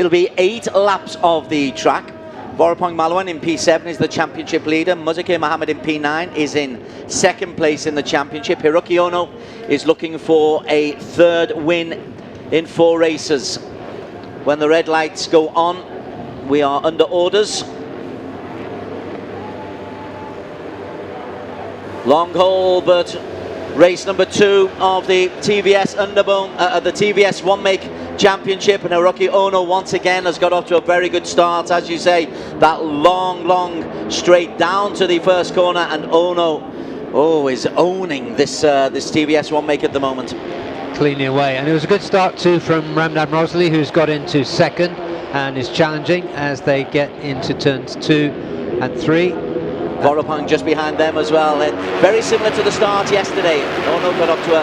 It'll be 8 laps of the track. Vorapong Malawan in P7 is the championship leader. Muzakir Mohammed in P9 is in second place in the championship. Hiroki Ono is looking for a 3rd win in 4 races. When the red lights go on, we are under orders. Long haul, but race number 2 of the TVS the TVS One Make Championship, and Hiroki Ono once again has got off to a very good start. As you say, that long straight down to the first corner, and Ono is owning this TVS One Make at the moment. Cleanly away, and it was a good start too from Ramdan Rosley, who's got into second and is challenging as they get into turns 2 and 3. Vorapong just behind them as well. Very similar to the start yesterday. Ono got up to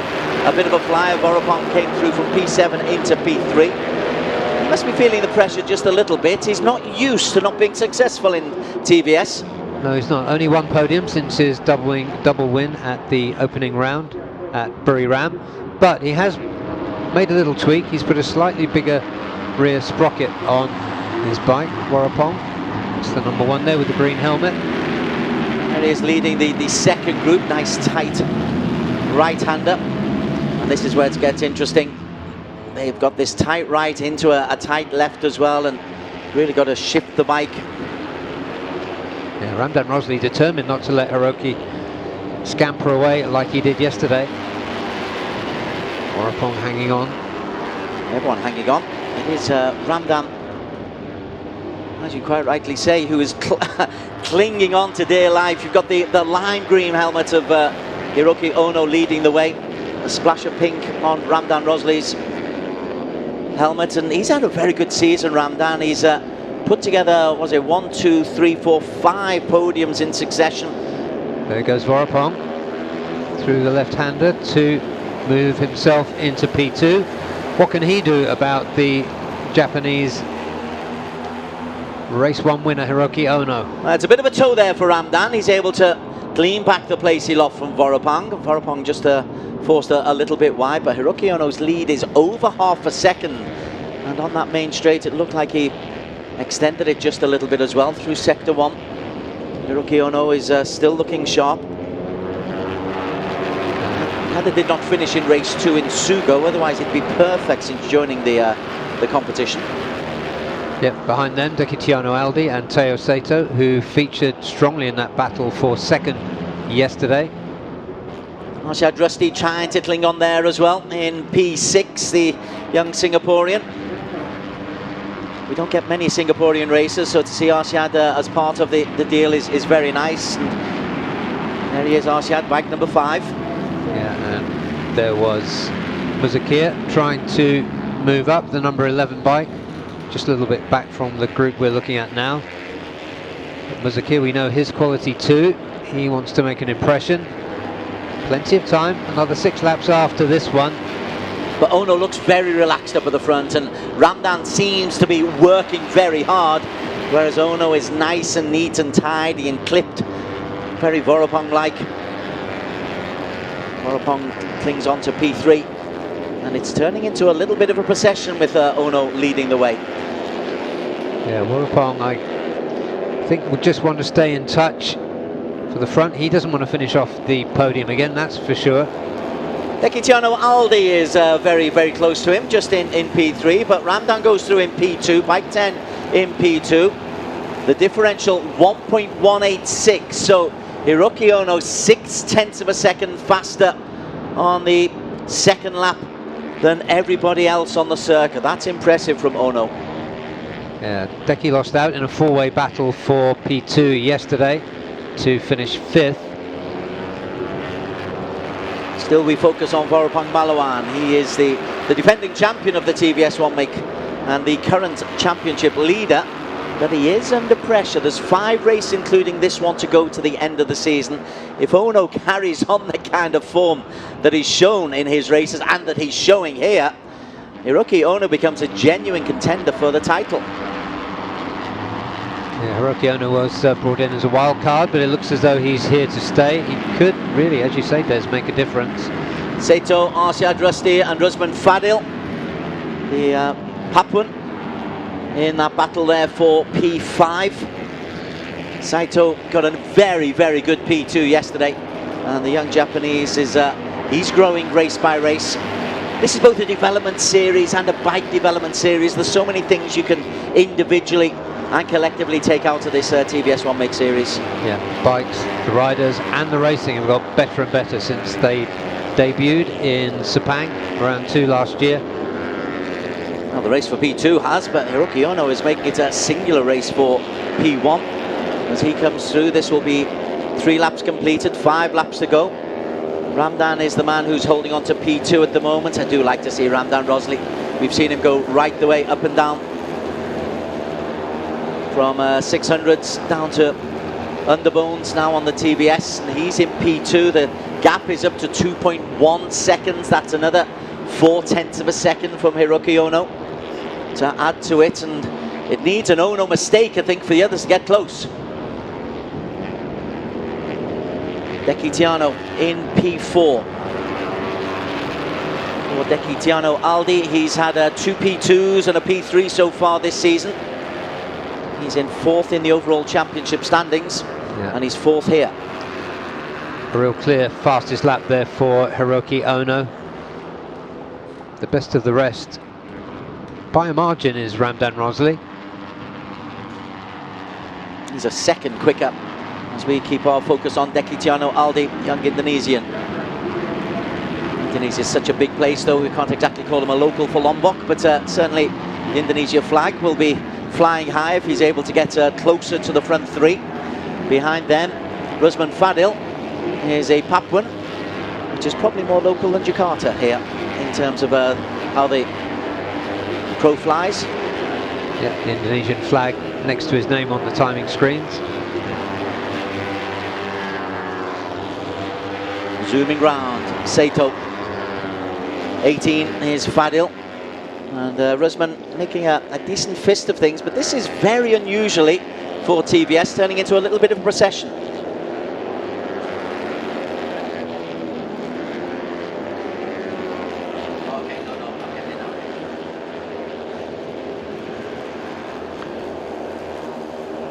a bit of a flyer. Vorapong came through from P7 into P3. He must be feeling the pressure just a little bit. He's not used to not being successful in TVS. No, he's not. Only 1 podium since his double win at the opening round at Buriram. But he has made a little tweak. He's put a slightly bigger rear sprocket on his bike, Vorapong. It's the number 1 there with the green helmet. There he is leading the second group. Nice tight right-hander. And this is where it gets interesting. They've got this tight right into a tight left as well, and really got to shift the bike. Yeah, Ramdan Rosley determined not to let Hiroki scamper away like he did yesterday. Vorapong hanging on. Everyone hanging on. It is Ramdan, as you quite rightly say, who is clinging on to dear life. You've got the lime green helmet of Hiroki Ono leading the way. A splash of pink on Ramdan Rosley's helmet, and he's had a very good season, Ramdan. He's put together, was it 1, 2, 3, 4, 5 podiums in succession. There goes Vorapong through the left-hander to move himself into P2. What can he do about the Japanese race 1 winner Hiroki Ono? It's a bit of a toe there for Ramdan. He's able to clean back the place he lost from Vorapong. Vorapong just forced a little bit wide, but Hiroki Ono's lead is over half a second. And on that main straight, it looked like he extended it just a little bit as well through sector 1. Hiroki Ono is still looking sharp. He did not finish in race 2 in Sugo, otherwise he'd be perfect since joining the competition. Yep, behind them, Dekitiano Aldi and Teo Sato, who featured strongly in that battle for second yesterday. Arshad Rusty trying to cling on there as well in P6, the young Singaporean. We don't get many Singaporean racers, so to see Arshad as part of the deal is very nice. And there he is, Arshad, bike number 5. Yeah, and there was Muzakir trying to move up the number 11 bike, just a little bit back from the group we're looking at now. Muzakir, we know his quality too. He wants to make an impression. Plenty of time, another 6 laps after this one. But Ono looks very relaxed up at the front, and Ramdan seems to be working very hard, whereas Ono is nice and neat and tidy and clipped, very Vorapong-like. Vorapong clings on to P3, and it's turning into a little bit of a procession with Ono leading the way. Yeah, Vorapong, I think, would just want to stay in touch for the front. He doesn't want to finish off the podium again, that's for sure. Dekitiano Aldi is very, very close to him, just in P3, but Ramdan goes through in P2, bike 10 in P2. The differential 1.186, so Hiroki Ono 0.6 of a second faster on the second lap than everybody else on the circuit. That's impressive from Ono. Yeah, Deki lost out in a 4-way battle for P2 yesterday to finish 5th. Still we focus on Vorapong Malawan. He is the defending champion of the TVS One Make and the current championship leader, but he is under pressure. There's 5 races, including this one, to go to the end of the season. If Ono carries on the kind of form that he's shown in his races and that he's showing here, Hiroki Ono becomes a genuine contender for the title. Yeah, Hiroki Ono was brought in as a wild card, but it looks as though he's here to stay. He could really, as you say, Des, make a difference. Sato, Arshad Rusty and Rusman Fadil, the Papuan, in that battle there for P5. Saito got a very, very good P2 yesterday, and the young Japanese is he's growing race by race. This is both a development series and a bike development series. There's so many things you can individually and collectively take out of this TVS One Make series. Yeah, bikes, the riders and the racing have got better and better since they debuted in Sepang round 2 last year. Well, the race for P2 has, but Hiroki Ono is making it a singular race for P1. As he comes through, this will be 3 laps completed, 5 laps to go. Ramdan is the man who's holding on to P2 at the moment. I do like to see Ramdan Rosley. We've seen him go right the way up and down from 600s down to underbones now on the TVS, and he's in P2. The gap is up to 2.1 seconds. That's another 0.4 of a second from Hiroki Ono to add to it, and it needs an Ono mistake, I think, for the others to get close. Dekitiano in P4. For Dekitiano Aldi, he's had 2 P2s and a P3 so far this season. He's in 4th in the overall championship standings, and he's 4th here. A real clear fastest lap there for Hiroki Ono. The best of the rest by a margin is Ramdan Rosley. He's a second quicker as we keep our focus on Dekitiano Aldi, young Indonesian. Indonesia is such a big place, though we can't exactly call him a local for Lombok, but certainly the Indonesia flag will be flying high if he's able to get closer to the front 3. Behind them, Rusman Fadil is a Papuan, which is probably more local than Jakarta here in terms of how the crow flies. Yeah, the Indonesian flag next to his name on the timing screens. Zooming round, Saito. 18 is Fadil. And Rusman making a decent fist of things, but this is very unusually for TVS, turning into a little bit of a procession.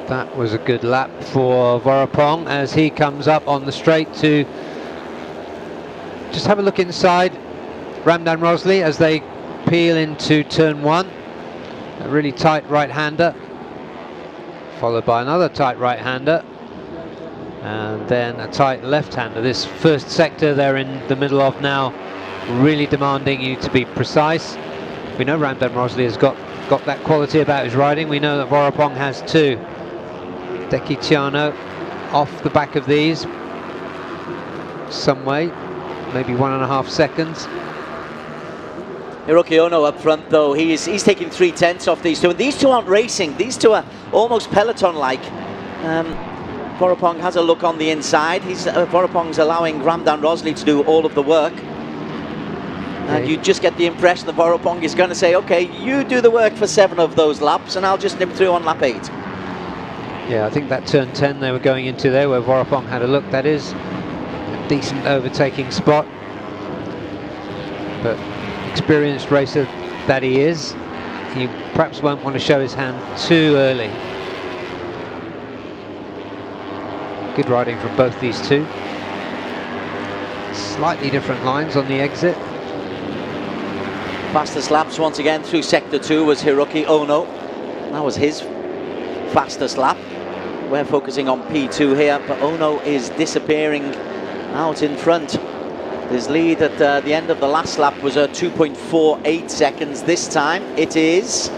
That was a good lap for Vorapong as he comes up on the straight to just have a look inside Ramdan Rosley as they peel into turn 1. A really tight right-hander, followed by another tight right-hander, and then a tight left-hander. This first sector they're in the middle of now, really demanding you to be precise. We know Ramdan Rosley has got that quality about his riding. We know that Vorapong has too. Dekitiano off the back of these some way, maybe 1.5 seconds. Hiroki Ono up front, though, he's taking 3/10 off these two, and these two aren't racing. These two are almost peloton-like. Vorapong has a look on the inside. Vorapong's allowing Ramdan Rosley to do all of the work, and you just get the impression that Vorapong is going to say, okay, you do the work for 7 of those laps and I'll just nip through on lap 8. Yeah, I think that turn 10 they were going into there where Vorapong had a look, that is a decent overtaking spot, but experienced racer that he is, he perhaps won't want to show his hand too early. Good riding from both these two. Slightly different lines on the exit. Fastest laps once again through sector 2 was Hiroki Ono. That was his fastest lap. We're focusing on P2 here, but Ono is disappearing out in front. His lead at the end of the last lap was 2.48 seconds. This time it is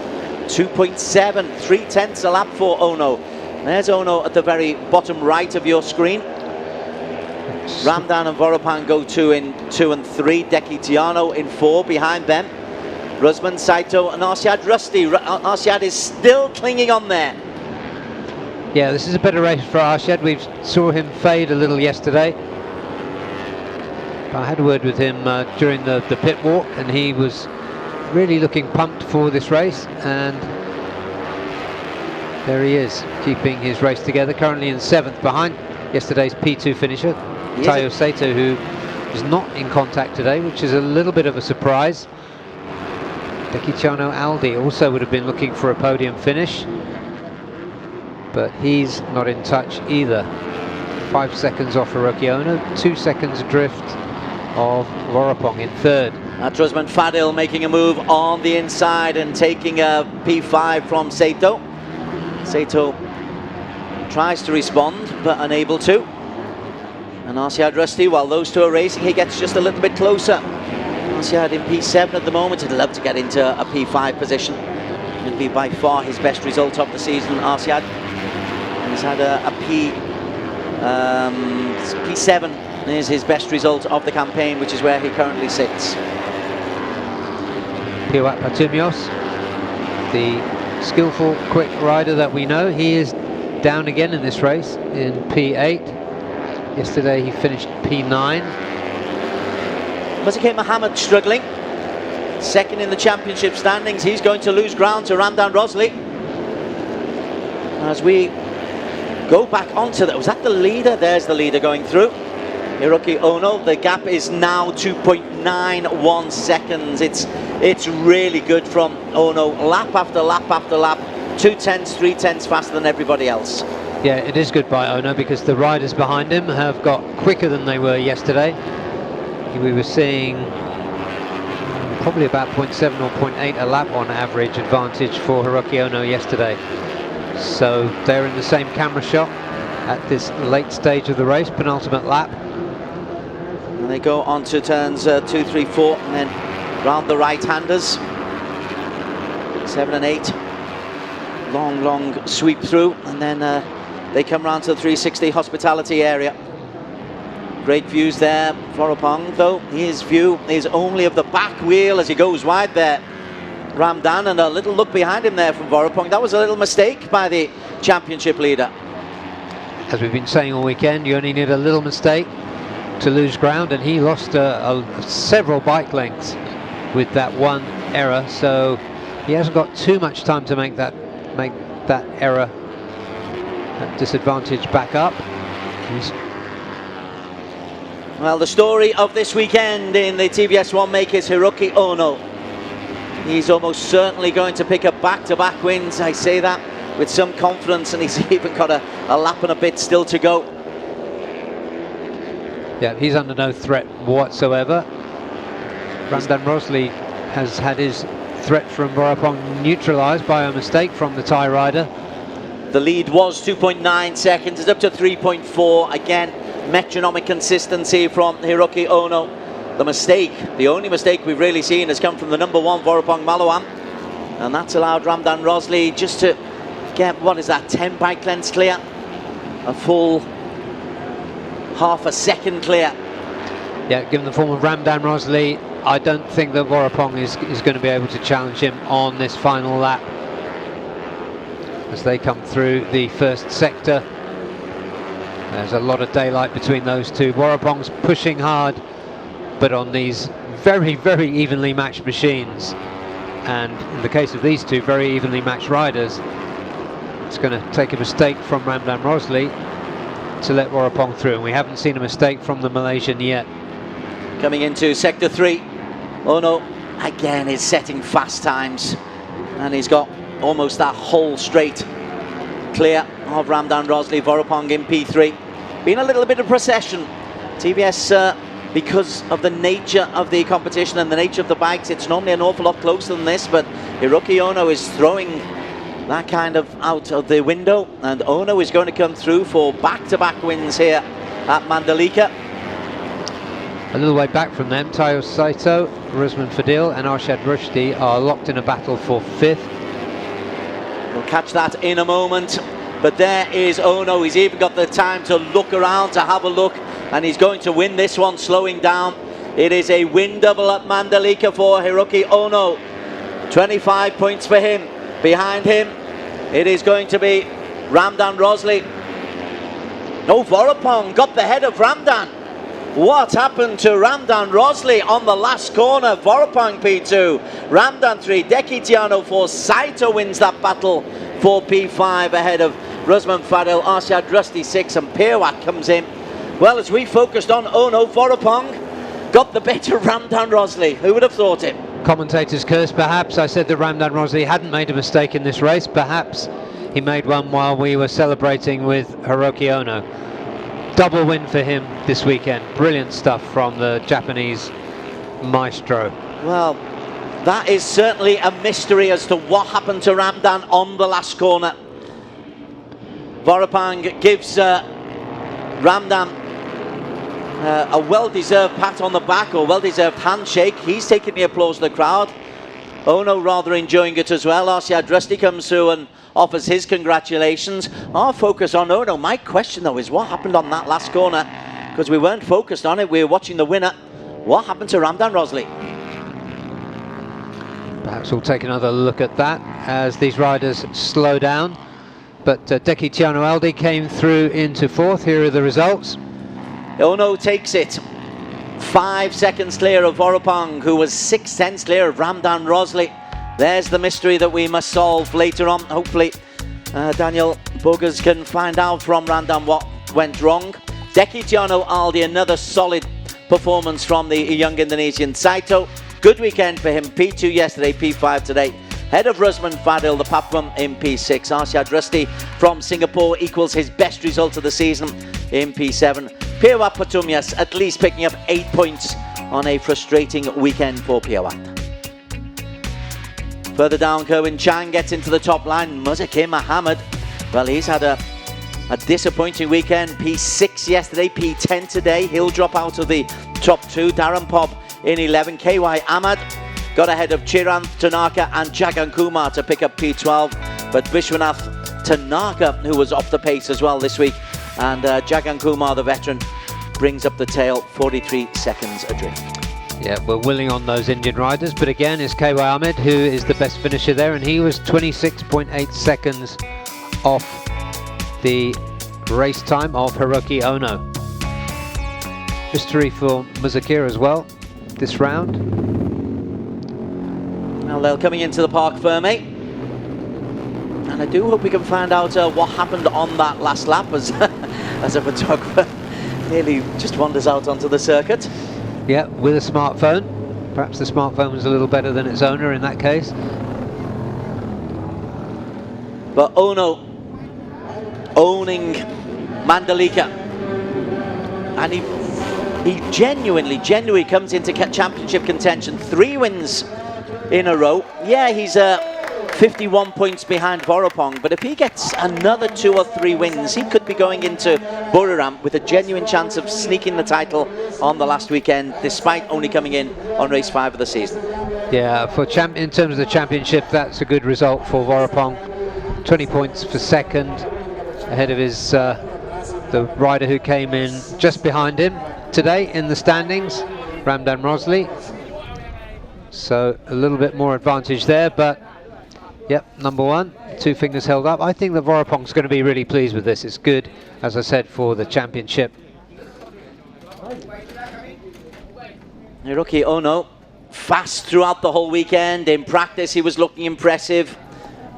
2.7, 3/10 a lap for Ono. There's Ono at the very bottom right of your screen. Ramdan and Vorapong go 2 in 2 and 3. Dekitiano in 4 behind them. Rusman, Saito and Arshad Rusty. Arshad is still clinging on there. Yeah, this is a better race for Arshad. We saw him fade a little yesterday. I had a word with him during the pit walk, and he was really looking pumped for this race, and there he is, keeping his race together, currently in 7th behind yesterday's P2 finisher, Taiyo Saito, who is not in contact today, which is a little bit of a surprise. Dekiciano Aldi also would have been looking for a podium finish, but he's not in touch either. 5 seconds off Hiroki Ono, 2 seconds drift of Voropong in third. That's Rusman Fadil making a move on the inside and taking a P5 from Saito. Saito tries to respond, but unable to. And Arsiad Rusty, while those two are racing, he gets just a little bit closer. Arsiad in P7 at the moment. He'd love to get into a P5 position. It'll be by far his best result of the season, Arsiad. He's had a P7 is his best result of the campaign, which is where he currently sits. Piwat Patumios, the skillful, quick rider that we know, he is down again in this race in P8. Yesterday he finished P9. Mazike Mohammed struggling. Second in the championship standings. He's going to lose ground to Ramdan Rosli. As we go back onto that, was that the leader? There's the leader going through. Hiroki Ono, the gap is now 2.91 seconds. It's really good from Ono, lap after lap after lap, 2/10, 3/10 faster than everybody else. Yeah, it is good by Ono because the riders behind him have got quicker than they were yesterday. We were seeing probably about 0.7 or 0.8 a lap on average advantage for Hiroki Ono yesterday. So they're in the same camera shot at this late stage of the race, penultimate lap. And they go on to turns 2, 3, 4, and then round the right-handers. 7 and 8. Long sweep through, and then they come round to the 360 hospitality area. Great views there. Voropong, though, his view is only of the back wheel as he goes wide there. Ramdan, and a little look behind him there from Voropong. That was a little mistake by the championship leader. As we've been saying all weekend, you only need a little mistake to lose ground, and he lost several bike lengths with that one error, so he hasn't got too much time to make that error, that disadvantage back up. Well, the story of this weekend in the TVS One Make is Hiroki Ono. He's almost certainly going to pick up back-to-back wins. I say that with some confidence, and he's even got a lap and a bit still to go. Yeah, he's under no threat whatsoever. Ramdan Rosli has had his threat from Voropong neutralised by a mistake from the Thai rider. The lead was 2.9 seconds. It's up to 3.4. Again, metronomic consistency from Hiroki Ono. The mistake, the only mistake we've really seen, has come from the number 1 Voropong Malawan, and that's allowed Ramdan Rosli just to get, what is that, 10 bike lengths clear, a full half a second clear. Yeah, given the form of Ramdan Rosli, I don't think that Voropong is going to be able to challenge him on this final lap as they come through the first sector. There's a lot of daylight between those two. Voropong's pushing hard, but on these very evenly matched machines, and in the case of these two very evenly matched riders, it's going to take a mistake from Ramdan Rosli to let Voropong through, and we haven't seen a mistake from the Malaysian yet. Coming into sector 3, Ono again is setting fast times, and he's got almost that whole straight clear of Ramdan Rosli. Voropong in P3. Been a little bit of procession. TVS, because of the nature of the competition and the nature of the bikes, it's normally an awful lot closer than this, but Hiroki Ono is throwing that kind of out of the window, and Ono is going to come through for back-to-back wins here at Mandalika. A little way back from them, Tayo Saito, Rusman Fadil and Arshad Rushdi are locked in a battle for 5th. We'll catch that in a moment, but there is Ono. He's even got the time to look around, to have a look, and he's going to win this one, slowing down. It is a win double at Mandalika for Hiroki Ono. 25 points for him. Behind him, it is going to be Ramdan Rosli. No, Voropong got the head of Ramdan. What happened to Ramdan Rosli on the last corner? Voropong P2, Ramdan 3, Dekiciano 4, Saito wins that battle for P5 ahead of Rusman Fadil, Arshad Rusty 6, and Piwat comes in. Well, as we focused on Ono, Voropong got the better Ramdan Rosli. Who would have thought it? commentator's curse, perhaps. I said that Ramdan Rosley hadn't made a mistake in this race. Perhaps he made one while we were celebrating with Hiroki Ono. Double win for him this weekend. Brilliant stuff from the Japanese maestro. Well, that is certainly a mystery as to what happened to Ramdan on the last corner. Vorapang gives Ramdan a well-deserved pat on the back, or well-deserved handshake. He's taking the applause of the crowd. Ono rather enjoying it as well. Arshad Rusty comes through and offers his congratulations. Our focus on Ono. My question though is what happened on that last corner, because we weren't focused on it, we were watching the winner. What happened to Ramdan Rosley? Perhaps we'll take another look at that as these riders slow down. But Deki Tiano Aldi came through into fourth. Here are the results. Ono takes it 5 seconds clear of Vorapang, who was 6/10 clear of Ramdan Rosley. There's the mystery that we must solve later on. Hopefully Daniel Bogas can find out from Ramdan what went wrong. Deki Tiano Aldi, another solid performance from the young Indonesian. Saito, good weekend for him. P2 yesterday, P5 today. Head of Rusman Fadil, the Papum in P6. Arshad Rusty from Singapore equals his best result of the season in P7. Piawat Patumias at least picking up 8 points on a frustrating weekend for Piawat. Further down, Kerwin Chang gets into the top line. Muzakir Mohammed, well, he's had a disappointing weekend. P6 yesterday, P10 today. He'll drop out of the top two. Darren Pob in 11. KY Ahmad got ahead of Chiran Tanaka and Jagan Kumar to pick up P12. But Vishwanath Tanaka, who was off the pace as well this week, and Jagan Kumar, the veteran, brings up the tail 43 seconds adrift. Yeah, we're willing on those Indian riders, but again, it's KY Ahmed who is the best finisher there, and he was 26.8 seconds off the race time of Hiroki Ono. Mystery for Muzakir as well this round. Well, they're coming into the Parc Fermé, and I do hope we can find out what happened on that last lap as, as a photographer nearly just wanders out onto the circuit. Yeah, with a smartphone. Perhaps the smartphone was a little better than its owner in that case. But Ono owning Mandalika, and he genuinely comes into championship contention. 3 wins in a row. Yeah, he's 51 points behind Vorapang, but if he gets another 2 or 3 wins, he could be going into Buriram with a genuine chance of sneaking the title on the last weekend, despite only coming in on race 5 of the season. Yeah, for in terms of the championship, that's a good result for Vorapang. 20 points for second, ahead of his the rider who came in just behind him today in the standings, Ramdan Rosley. So a little bit more advantage there, but yep, number 1, 2 fingers held up. I think that Vorapang's going to be really pleased with this. It's good, as I said, for the championship. Hiroki Ono, fast throughout the whole weekend. In practice, he was looking impressive,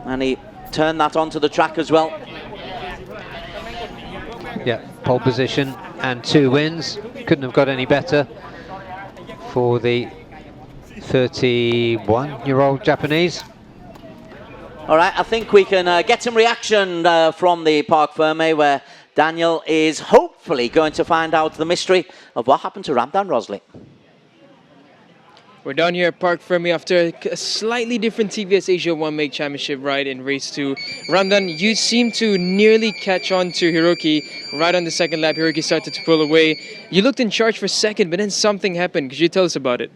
and he turned that onto the track as well. Yeah, pole position and 2 wins. Couldn't have got any better for the 31-year-old Japanese. All right, I think we can get some reaction from the Parc Fermé, where Daniel is hopefully going to find out the mystery of what happened to Ramdan Rosley. We're down here at Parc Fermé after a slightly different TVS Asia One Make Championship ride in race 2. Ramdan, you seem to nearly catch on to Hiroki right on the second lap. Hiroki started to pull away. You looked in charge for second, but then something happened. Could you tell us about it?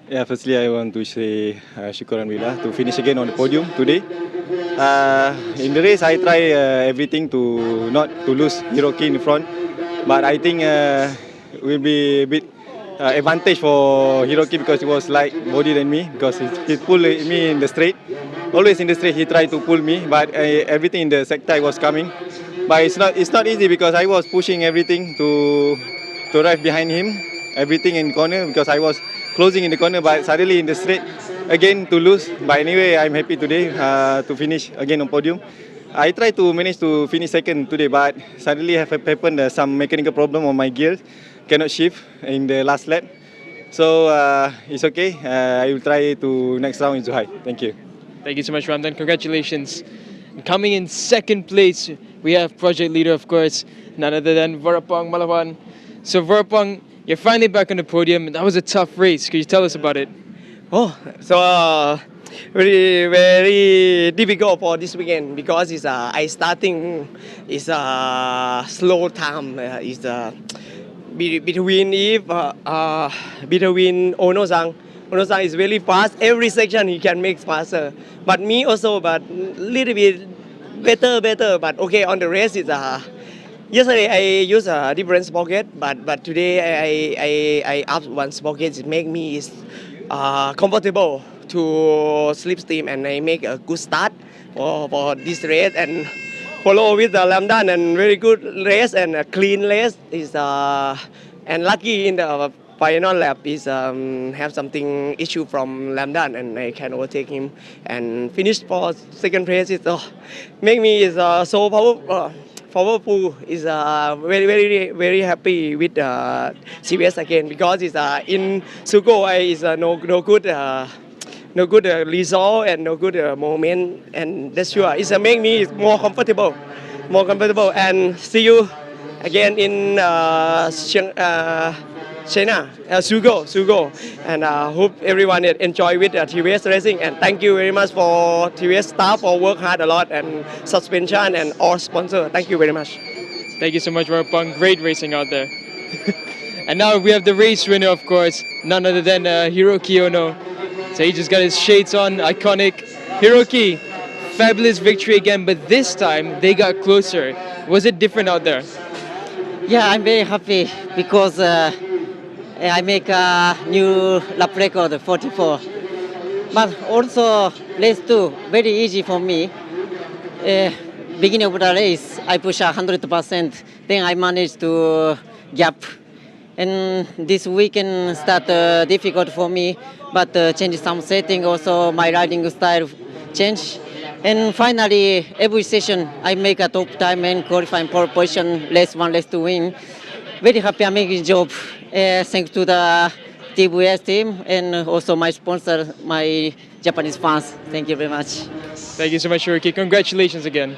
Yeah, firstly I want to say Syukur Alhamdulillah to finish again on the podium today. In the race I try everything to not to lose Hiroki in the front, but I think will be a bit advantage for Hiroki because he was light body than me, because he pulled me in the straight. Always in the straight he tried to pull me, but everything in the sector was coming. But it's not easy because I was pushing everything to arrive behind him, everything in corner, because I was closing in the corner, but suddenly in the straight again to lose. But anyway, I'm happy today to finish again on podium. I tried to manage to finish second today, but suddenly have happened some mechanical problem on my gears. Cannot shift in the last lap. So it's okay. I will try to next round in Zhuhai. Thank you. Thank you so much, Ramdan. Congratulations. Coming in second place, we have project leader, of course, none other than Vorapong Malawan. So Vorapong, you're finally back on the podium. That was a tough race. Could you tell us about it? Oh, so very difficult for this weekend because it's I starting is a slow time. Is between between Ono-san. Ono-san is very fast. Every section he can make faster. But me also, but little bit better. But okay, on the race it's yesterday I use a different sprocket, but today I up one sprocket. It make me is comfortable to slipstream, and I make a good start for this race and follow with the Lamdan and very good race and a clean race is and lucky in the final lap is have something issue from Lamdan and I can overtake him and finish for second place. It make me is so powerful. Is very happy with TVS again because it's in Sugo is no good result and no good moment, and that's sure it's make me more comfortable and see you again in China, Sugo, and hope everyone enjoy with TVS racing, and thank you very much for TVS staff for work hard a lot and suspension and all sponsor. Thank you very much. Thank you so much, Vorapong. Great racing out there. And now we have the race winner, of course, none other than Hiroki Ono. So he just got his shades on, iconic. Hiroki, fabulous victory again, but this time they got closer. Was it different out there? Yeah, I'm very happy because I make a new lap record, 44. But also race 2, very easy for me. Beginning of the race, I push 100%. Then I managed to gap. And this weekend start difficult for me, but change some setting, also my riding style change. And finally, every session I make a top time and qualifying pole position, race 1, race 2 win. Very happy I'm making job. Thanks to the TVS team and also my sponsor, my Japanese fans. Thank you very much. Thank you so much, Hiroki. Congratulations again.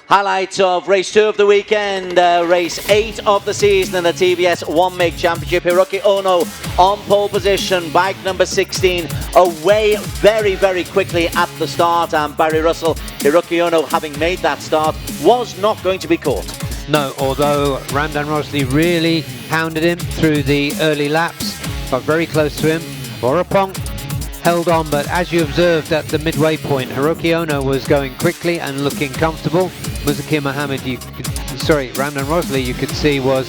Highlights of race 2 of the weekend, race 8 of the season in the TVS One Make Championship. Hiroki Ono on pole position, bike number 16, away very quickly at the start, and Barry Russell, Hiroki Ono, having made that start, was not going to be caught. No, although Ramdan Rosley really hounded him through the early laps, got very close to him. Vorapong held on, but as you observed at the midway point, Hiroki Ono was going quickly and looking comfortable. Muzakir Mohammed, Ramdan Rosley, you could see was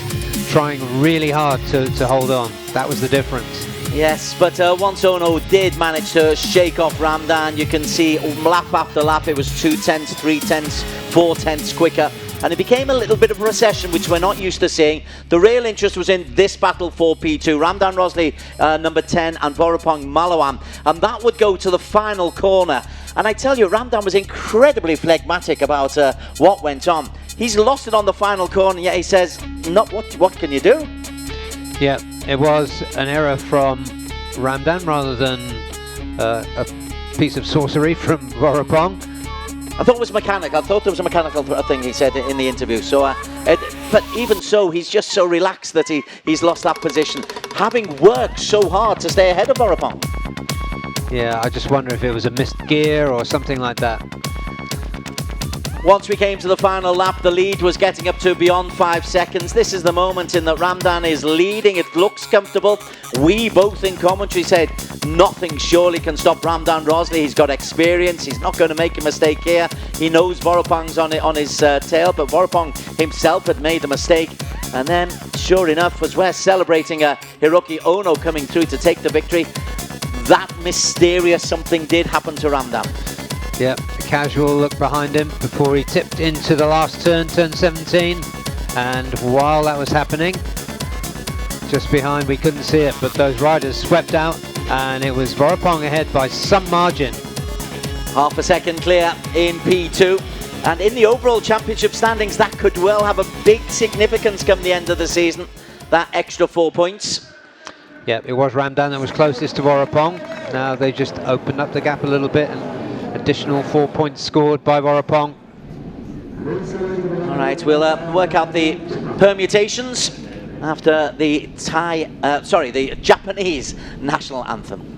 trying really hard to hold on. That was the difference. Yes, but once Ono did manage to shake off Ramdan, you can see lap after lap it was 2 tenths, 3 tenths, 4 tenths quicker. And it became a little bit of a recession, which we're not used to seeing. The real interest was in this battle for P2. Ramdan Rosley, number 10, and Vorapong Malawan. And that would go to the final corner. And I tell you, Ramdan was incredibly phlegmatic about what went on. He's lost it on the final corner, yet he says, what can you do? Yeah, it was an error from Ramdan rather than a piece of sorcery from Vorapong. I thought it was mechanical. I thought there was a mechanical thing he said in the interview. So, but even so, he's just so relaxed that he's lost that position, having worked so hard to stay ahead of Vorapong. Yeah, I just wonder if it was a missed gear or something like that. Once we came to the final lap, the lead was getting up to beyond 5 seconds. This is the moment in that Ramdan is leading. It looks comfortable. We both in commentary said nothing surely can stop Ramdan Rosley. He's got experience. He's not going to make a mistake here. He knows Vorapong's on his tail, but Vorapong himself had made a mistake. And then, sure enough, as we're celebrating Hiroki Ono coming through to take the victory, that mysterious something did happen to Ramdan. Yeah, a casual look behind him before he tipped into the last turn, turn 17. And while that was happening, just behind, we couldn't see it, but those riders swept out, and it was Vorapong ahead by some margin. Half a second clear in P2. And in the overall championship standings, that could well have a big significance come the end of the season, that extra 4 points. Yeah, it was Ramdan that was closest to Warapong. Now they just opened up the gap a little bit, and additional 4 points scored by Warapong. All right, we'll work out the permutations after the the Japanese national anthem.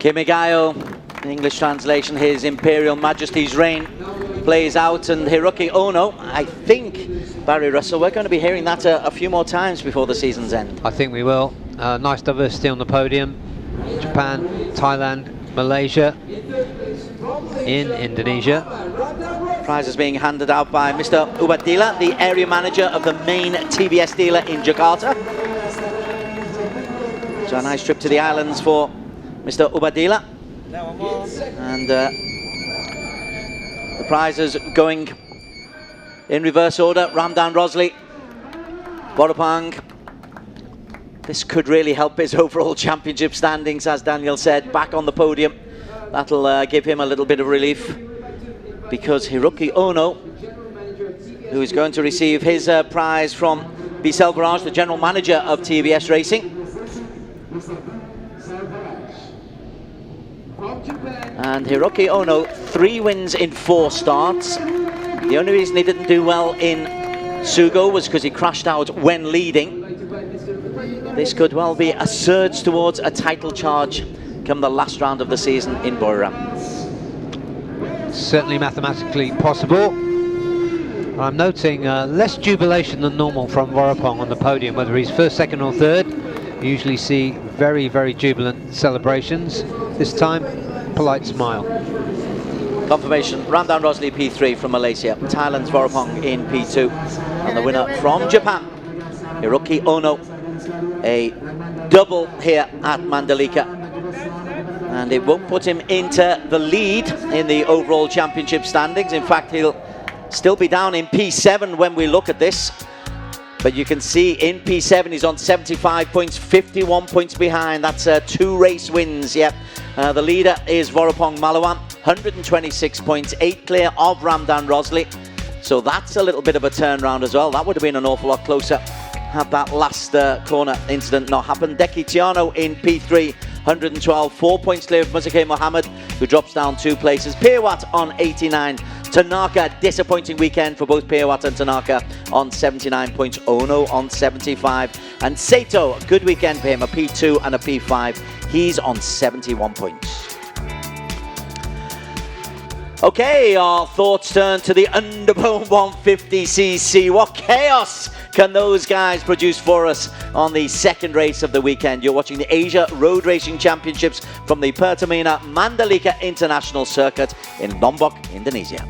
Kimigayo, English translation, His Imperial Majesty's reign plays out, and Hiroki Ono, I think, Barry Russell, we're going to be hearing that a few more times before the season's end. I think we will. Nice diversity on the podium. Japan, Thailand, Malaysia, in Indonesia. Prize is being handed out by Mr. Ubadila, the area manager of the main TVS dealer in Jakarta. So a nice trip to the islands for Mr. Ubadila. And the prizes going in reverse order. Ramdan Rosley, Warapong. This could really help his overall championship standings, as Daniel said, back on the podium. That'll give him a little bit of relief, because Hiroki Ono, who is going to receive his prize from Bissell Garage, the general manager of TVS Racing. And Hiroki Ono, 3 wins in 4 starts. The only reason he didn't do well in Sugo was because he crashed out when leading. This could well be a surge towards a title charge come the last round of the season in Buriram. Certainly mathematically possible. I'm noting less jubilation than normal from Warapong on the podium, whether he's first, second or third. You usually see very, very jubilant celebrations. This time, polite smile. Confirmation, Ramdan Rosley P3 from Malaysia, Thailand's Warapong in P2, and the winner from Japan, Hiroki Ono, a double here at Mandalika. And it won't put him into the lead in the overall championship standings. In fact, he'll still be down in P7 when we look at this. But you can see in P7 he's on 75 points, 51 points behind. That's 2 race wins, yep. The leader is Warapong Malawan, 126 points, 8 clear of Ramdan Rosley. So that's a little bit of a turnaround as well. That would have been an awful lot closer had that last corner incident not happened. Deki Tiano in P3, 112, 4 points clear of Muzuke Mohammed, who drops down 2 places. Pirwat on 89. Tanaka, disappointing weekend for both Pirwat and Tanaka on 79 points. Ono on 75. And Sato, good weekend for him, a P2 and a P5. He's on 71 points. Okay, our thoughts turn to the Underbone 150cc. What chaos can those guys produce for us on the second race of the weekend? You're watching the Asia Road Racing Championships from the Pertamina Mandalika International Circuit in Lombok, Indonesia.